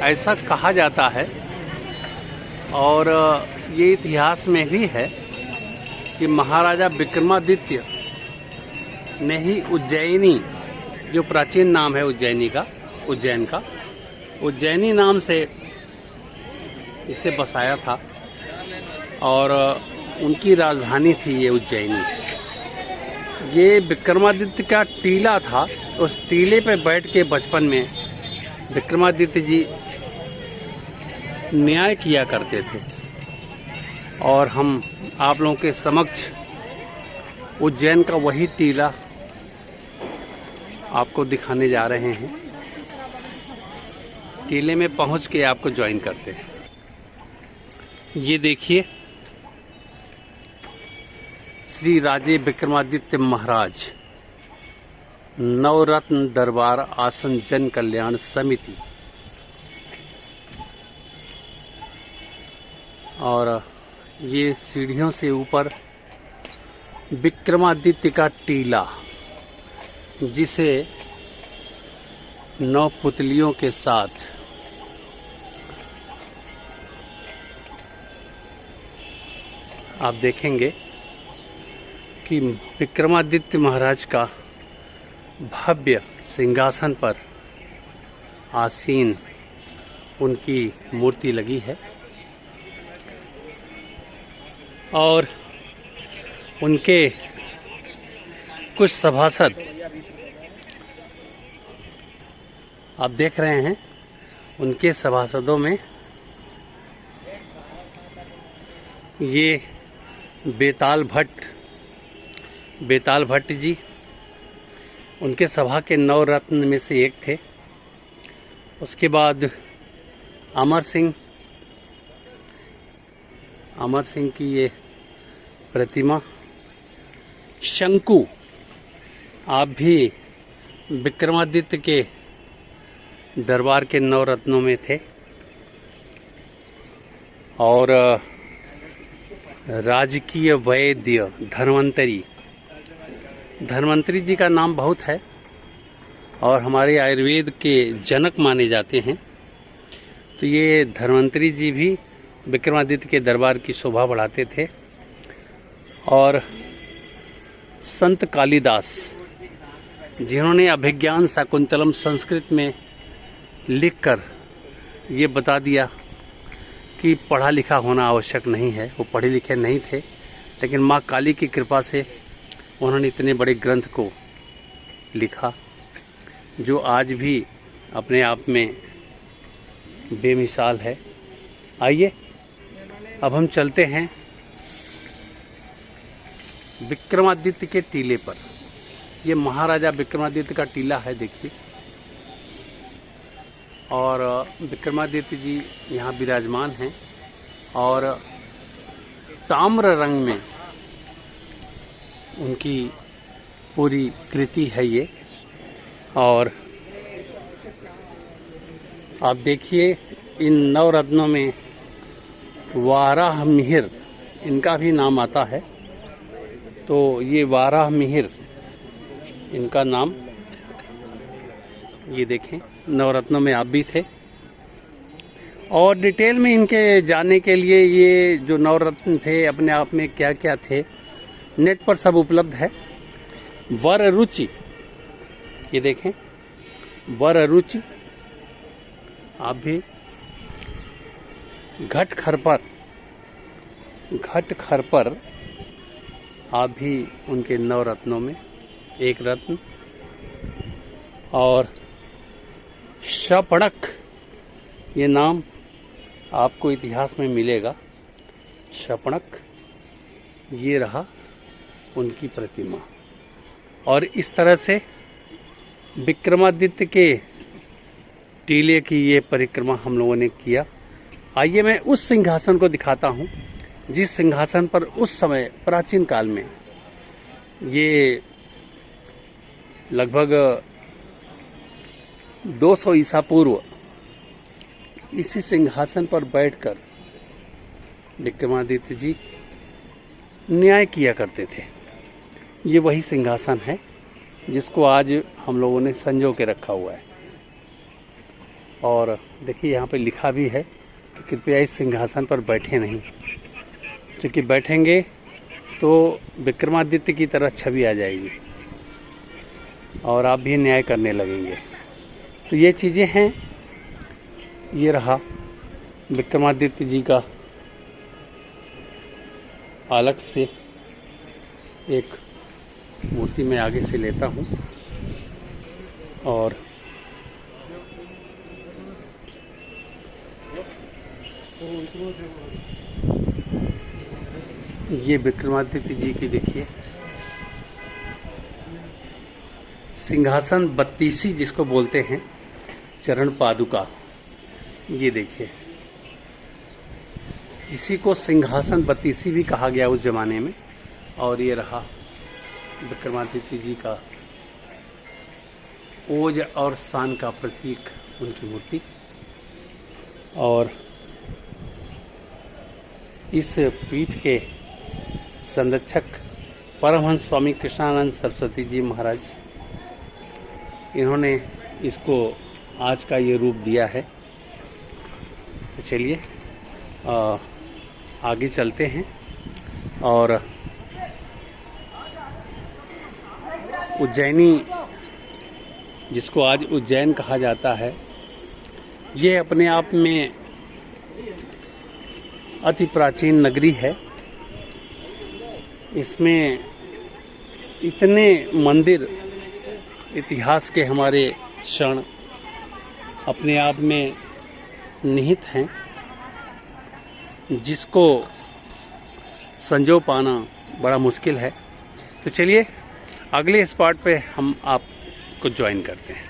ऐसा कहा जाता है और ये इतिहास में भी है कि महाराजा विक्रमादित्य ने ही उज्जैनी, जो प्राचीन नाम है उज्जैन का, उज्जैनी नाम से इसे बसाया था और उनकी राजधानी थी ये उज्जैनी। ये विक्रमादित्य का टीला था। उस टीले पे बैठ के बचपन में विक्रमादित्य जी न्याय किया करते थे और हम आप लोगों के समक्ष उज्जैन का वही टीला आपको दिखाने जा रहे हैं। टीले में पहुंच के आपको ज्वाइन करते हैं। ये देखिए, श्री राजे विक्रमादित्य महाराज नवरत्न दरबार आसन जन कल्याण समिति, और ये सीढ़ियों से ऊपर विक्रमादित्य का टीला, जिसे 9 पुतलियों के साथ आप देखेंगे कि विक्रमादित्य महाराज का भव्य सिंहासन पर आसीन उनकी मूर्ति लगी है और उनके कुछ सभासद आप देख रहे हैं। उनके सभासदों में ये बेताल भट्ट जी उनके सभा के 9 रत्न में से एक थे। उसके बाद अमर सिंह की ये प्रतिमा, शंकु आप भी विक्रमादित्य के दरबार के 9 रत्नों में थे। और राजकीय वैद्य धन्वंतरी जी का नाम बहुत है और हमारे आयुर्वेद के जनक माने जाते हैं। तो ये धन्वंतरी जी भी विक्रमादित्य के दरबार की शोभा बढ़ाते थे। और संत कालिदास, जिन्होंने अभिज्ञान शाकुंतलम संस्कृत में लिखकर ये बता दिया कि पढ़ा लिखा होना आवश्यक नहीं है, वो पढ़े लिखे नहीं थे, लेकिन माँ काली की कृपा से उन्होंने इतने बड़े ग्रंथ को लिखा जो आज भी अपने आप में बेमिसाल है। आइए अब हम चलते हैं विक्रमादित्य के टीले पर। ये महाराजा विक्रमादित्य का टीला है, देखिए। और विक्रमादित्य जी यहाँ विराजमान हैं और ताम्र रंग में उनकी पूरी कृति है ये। और आप देखिए, इन 9 रत्नों में वाराह मिहिर इनका भी नाम आता है। तो ये वाराह मिहिर इनका नाम, ये देखें, 9 रत्नों में आप भी थे। और डिटेल में इनके जाने के लिए ये जो 9 रत्न थे अपने आप में क्या क्या थे, नेट पर सब उपलब्ध है। वर रुचि, ये देखें, वर रुचि आप भी। घट खरपर आप भी उनके 9 रत्नों में एक रत्न। और शपणक, ये नाम आपको इतिहास में मिलेगा। शपणक, ये रहा उनकी प्रतिमा। और इस तरह से विक्रमादित्य के टीले की ये परिक्रमा हम लोगों ने किया। आइए मैं उस सिंहासन को दिखाता हूँ जिस सिंहासन पर उस समय प्राचीन काल में ये लगभग 200 ईसा पूर्व इसी सिंहासन पर बैठकर विक्रमादित्य जी न्याय किया करते थे। ये वही सिंहासन है जिसको आज हम लोगों ने संजो के रखा हुआ है। और देखिए यहाँ पे लिखा भी है कि कृपया इस सिंहासन पर बैठे नहीं, क्योंकि बैठेंगे तो विक्रमादित्य की तरह छवि आ जाएगी और आप भी न्याय करने लगेंगे। तो ये चीज़ें हैं। ये रहा विक्रमादित्य जी का अलग से एक मूर्ति मैं आगे से लेता हूँ और ये विक्रमादित्य जी की देखिए सिंहासन बत्तीसी जिसको बोलते हैं, चरण पादुका। ये देखिए, इसी को सिंहासन बत्तीसी भी कहा गया उस जमाने में। और ये रहा विक्रमादित्य जी का ओज और शान का प्रतीक उनकी मूर्ति। और इस पीठ के संरक्षक परमहंस स्वामी कृष्णानंद सरस्वती जी महाराज, इन्होंने इसको आज का ये रूप दिया है। तो चलिए आगे चलते हैं। और उज्जैनी, जिसको आज उज्जैन कहा जाता है, ये अपने आप में अति प्राचीन नगरी है। इसमें इतने मंदिर इतिहास के हमारे क्षण अपने आप में निहित हैं, जिसको संजो पाना बड़ा मुश्किल है। तो चलिए अगले इस पार्ट पे हम आपको ज्वाइन करते हैं।